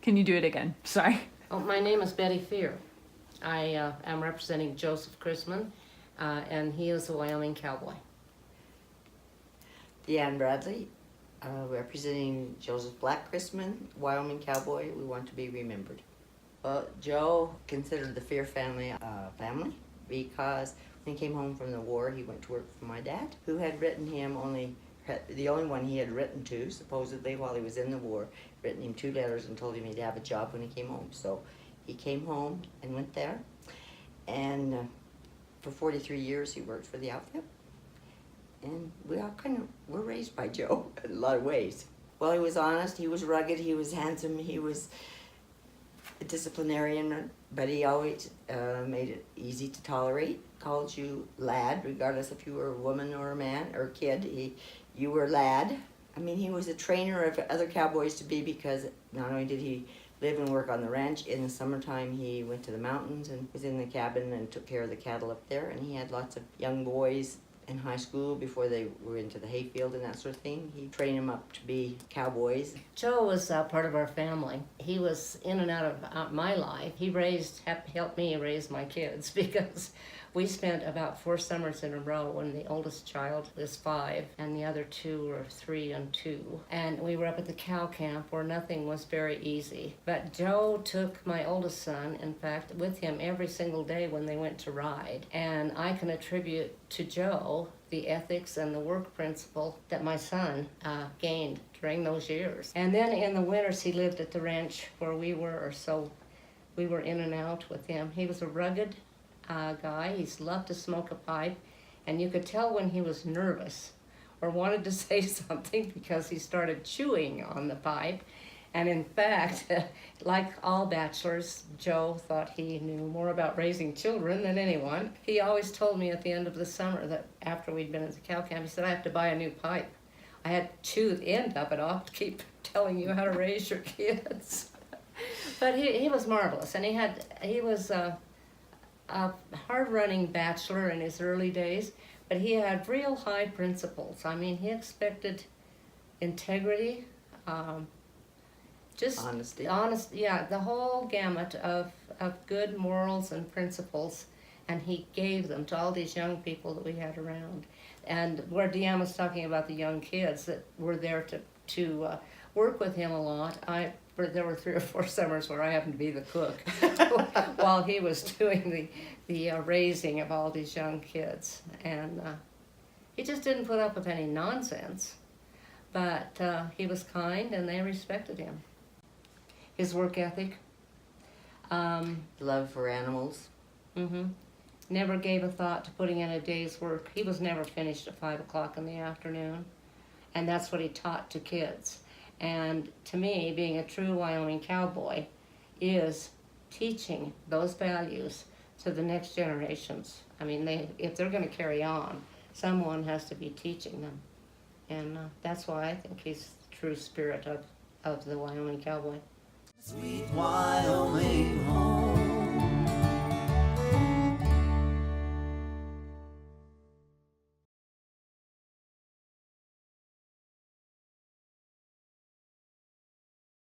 Can you do it again? Sorry. Oh, my name is Betty Fear. I am representing Joseph Chrisman, and he is a Wyoming cowboy. Deanne Bradley, representing Joseph Black Chrisman, Wyoming cowboy. We want to be remembered. Well, Joe considered the Fear family family because when he came home from the war, he went to work for my dad, who had written him the only one he had written to, supposedly, while he was in the war, written him 2 letters and told him he'd have a job when he came home. So he came home and went there, and for 43 years he worked for the outfit. And we all were raised by Joe in a lot of ways. Well, he was honest, he was rugged, he was handsome, he was a disciplinarian, but he always made it easy to tolerate. Called you lad, regardless if you were a woman or a man or a kid. You were lad. I mean, he was a trainer of other cowboys to be, because not only did he live and work on the ranch, in the summertime he went to the mountains and was in the cabin and took care of the cattle up there, and he had lots of young boys in high school before they were into the hayfield and that sort of thing. He trained them up to be cowboys. Joe was part of our family. He was in and out of my life. He helped me raise my kids, because we spent about 4 summers in a row when the oldest child was 5 and the other 2 were 3 and 2. And we were up at the cow camp where nothing was very easy. But Joe took my oldest son, in fact, with him every single day when they went to ride. And I can attribute to Joe the ethics and the work principle that my son gained during those years. And then in the winters he lived at the ranch where we were, so we were in and out with him. He was a rugged guy. He loved to smoke a pipe, and you could tell when he was nervous or wanted to say something because he started chewing on the pipe. And in fact, like all bachelors, Joe thought he knew more about raising children than anyone. He always told me at the end of the summer that after we'd been at the cow camp, he said, I have to buy a new pipe. I had to chew the end of it off to keep telling you how to raise your kids. But he was marvelous, and he was a hard-running bachelor in his early days, but he had real high principles. I mean, he expected integrity, just Honesty. Yeah, the whole gamut of good morals and principles, and he gave them to all these young people that we had around. And where Deanne was talking about the young kids that were there to work with him a lot, there were 3 or 4 summers where I happened to be the cook while he was doing the raising of all these young kids. And he just didn't put up with any nonsense, but he was kind and they respected him. His work ethic. Love for animals. Never gave a thought to putting in a day's work. He was never finished at 5 o'clock in the afternoon, and that's what he taught to kids. And to me, being a true Wyoming cowboy is teaching those values to the next generations. I mean, if they're going to carry on, someone has to be teaching them. And that's why I think he's the true spirit of the Wyoming cowboy. Sweet Wyoming home.